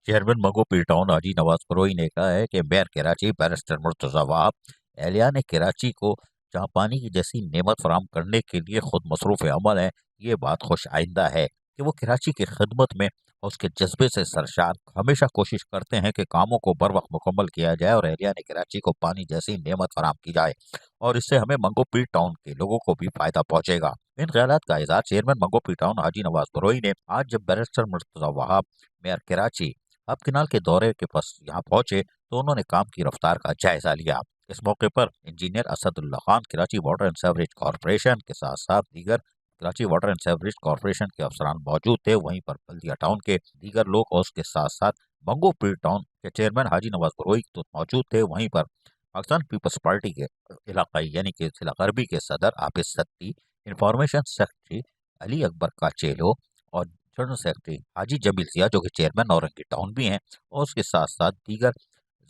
Chairman Mangho Pir town Haji Nawaz फरोई ने कहा है कि मेयर कराची बैरिस्टर मुर्तजा वहाब एहलिया ने कराची को जहाँ पानी की जैसी नेमत फराम करने के लिए खुद मसरूफ़ अमल है। ये बात खुश आइंदा है कि वो कराची की खिदमत में और उसके जज्बे से सरशार हमेशा कोशिश करते हैं कि कामों को बर वक्त मुकम्मल किया जाए और एहलिया ने कराची को पानी जैसी नेमत फराम की जाए और इससे हमें मंगो पी टाउन के लोगों को भी फायदा पहुंचेगा। इन ख्यालात का इजहार चेयरमैन मंगो पी टाउन हाजी नवाज फरोई ने आज जब barrister Murtaza Wahab mayor Karachi Hub canal के दौरे के पास यहाँ पहुंचे तो उन्होंने काम की रफ्तार का जायजा लिया। इस मौके पर engineer Asadullah Khan Karachi water and sewerage corporation के साथ साथ दीगर Karachi water and sewerage corporation के अफसरान मौजूद थे। वहीं पर बल्दिया टाउन के दीगर लोग और उसके साथ साथ मंगो पीर टाउन के चेयरमैन हाजी नवाज फरोई तो मौजूद थे। वहीं पर पाकिस्तान पीपल्स पार्टी के इलाकाई यानी कि जिला गरबी के सदर Abid Satti, information secretary Ali Akbar काचेलो और जनरल सेक्रेटरी हाजी जमील जिया जो कि चेयरमैन औरंगी टाउन भी हैं और उसके साथ साथ दीगर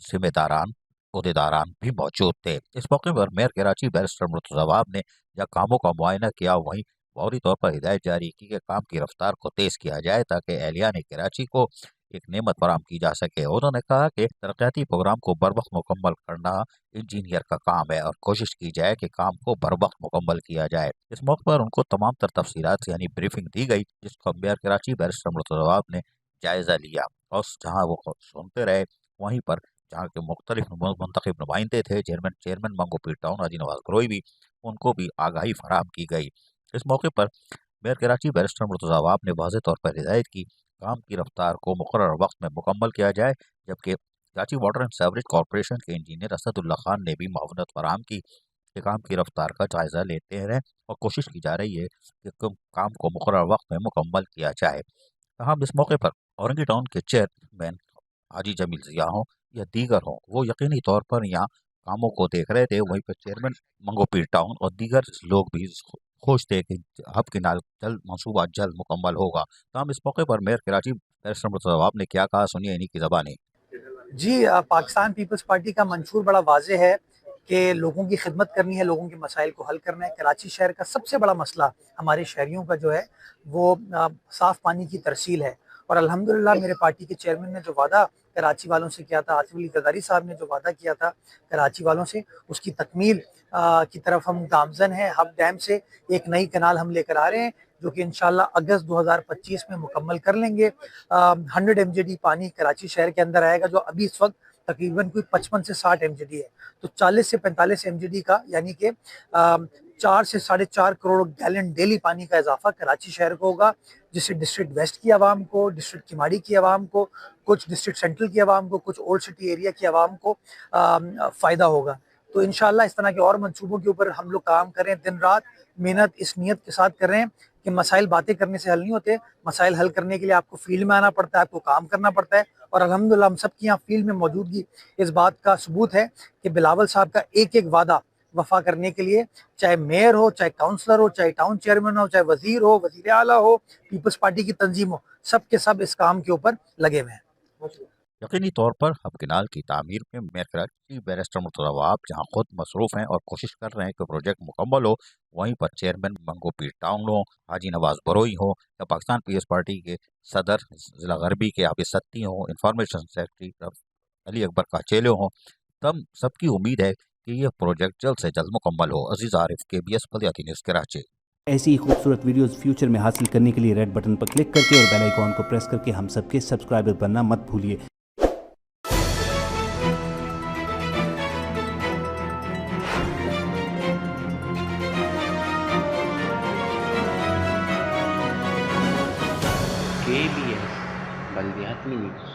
जिम्मेदारान अहदेदारान भी मौजूद थे। इस मौके पर मेयर कराची बैरिस्टर मुर्तजा वहाब ने जहाँ कामों का मुआयना किया वहीं फौरी तौर पर हिदायत जारी की कि काम की रफ्तार को तेज किया जाए ताकि एहलिया ने कराची को एक नेमत फराम की जा सके। उन्होंने कहा कि तरक्याती प्रोग्राम को बर वक्त मुकम्मल करना इंजीनियर का काम है और कोशिश की जाए कि काम को बर वक्त मुकम्मल किया जाए। इस मौके पर उनको तमाम तर तफसीलात यानी ब्रीफिंग दी गई जिसको मेयर कराची बैरिस्टर मुर्तजा वहाब ने जायजा लिया और जहाँ वो सुनते रहे वहीं पर जहाँ के मुख्तलिफ मुंतखब नुमाइंदे थे चेयरमैन चेयरमैन मंगो पीर टाउन हाजी नवाज फरोई भी उनको भी आगाही फराहम की गई। इस मौके पर मेयर कराची बैरिस्टर मुर्तजा वहाब ने वाज़ेह तौर पर हिदायत की काम की रफ्तार को मुकर्रर वक्त में मुकम्मल किया जाए जबकि Karachi water and sewerage corporation के इंजीनियर असदुल्ला खान ने भी मावनत फराहम की कि काम की रफ्तार का जायजा लेते रहें और कोशिश की जा रही है कि काम को मुकर्रर वक्त में मुकम्मल किया जाए। तमाम इस मौके पर औरंगी टाउन के चेयरमैन हाजी जमील जिया हों या दीगर हों वो यकीनी तौर पर यहाँ कामों को देख रहे थे। वहीं पर चेयरमैन मंगो पीर टाउन और दीगर लोग भी खुश थे कि हब किनाल जल्द मनसूबा जल्द मुकम्मल होगा। तमाम इस मौके पर मेयर कराची बैरिस्टर मुर्तजा वहाब ने क्या कहा सुनिए इन्हीं की ज़बानी। जी पाकिस्तान पीपल्स पार्टी का मंशूर बड़ा वाज़े है कि लोगों की खिदमत करनी है, लोगों के मसाइल को हल करना है। कराची शहर का सबसे बड़ा मसला हमारे शहरियों का जो है वो साफ़ पानी की तरसील है और अल्हम्दुलिल्लाह मेरे पार्टी के चेयरमैन ने जो वादा कराची वालों से किया था, आतिफ अली जरदारी साहब ने जो वादा किया था कराची वालों से, उसकी तकमील की तरफ हम गामजन हैं। हब डैम से एक नई कनाल हम लेकर आ रहे हैं जो कि इंशाल्लाह अगस्त 2025 में मुकम्मल कर लेंगे। 100 MJD पानी कराची शहर के अंदर आएगा जो अभी इस वक्त तकरीबन कोई 55 से 60 MJD है, तो 40 से 45 MJD का यानी कि 4 से 4.5 करोड़ गैलन डेली पानी का इजाफा कराची शहर को होगा जिससे डिस्ट्रिक्ट वेस्ट की आवाम को, डिस्ट्रिक्ट किमाड़ी की आवाम को, कुछ डिस्ट्रिक्ट सेंट्रल की आवाम को, कुछ ओल्ड सिटी एरिया की आवाम को फ़ायदा होगा। तो इंशाल्लाह इस तरह के और मंसूबों के ऊपर हम लोग काम करें, दिन रात मेहनत इस नीयत के साथ कर रहे हैं कि मसाइल बातें करने से हल नहीं होते, मसाइल हल करने के लिए आपको फील्ड में आना पड़ता है, आपको काम करना पड़ता है और अल्हम्दुलिल्लाह हम सबकी यहाँ फील्ड में मौजूदगी इस बात का सबूत है कि बिलावल साहब का एक एक वादा वफा करने के लिए, चाहे मेयर हो, चाहे काउंसलर हो, चाहे टाउन चेयरमैन हो, चाहे वजीर हो, वजीर आला हो, पीपल्स पार्टी की तंजीम हो, सब के सब इस काम के ऊपर लगे हुए हैं। यकीनी तौर पर हब किनाल की तामीर में मेयर कराची बैरिस्टर मुर्तजा वहाब जहाँ खुद मसरूफ़ हैं और कोशिश कर रहे हैं कि प्रोजेक्ट मुकम्मल हो वहीं पर चेयरमैन मंगो पीर टाउन हो, हाजी नवाज बरोई हो या पाकिस्तान पीपल्स पार्टी के सदर जिला गरबी के आबिद सत्ती हों, इंफॉर्मेशन सेक्रेटरी अली अकबर काचेलो हों, तब सबकी उम्मीद है कि यह प्रोजेक्ट जल्द से जल्द मुकम्मल हो। अजीज़ आरिफ KBS बल्दियाती न्यूज़ कराची। ऐसी ही खूबसूरत वीडियोस फ्यूचर में हासिल करने के लिए रेड बटन पर क्लिक करके और बेल आइकॉन को प्रेस करके हम सबके सब्सक्राइबर बनना मत भूलिए। KBS बल्दियाती न्यूज़।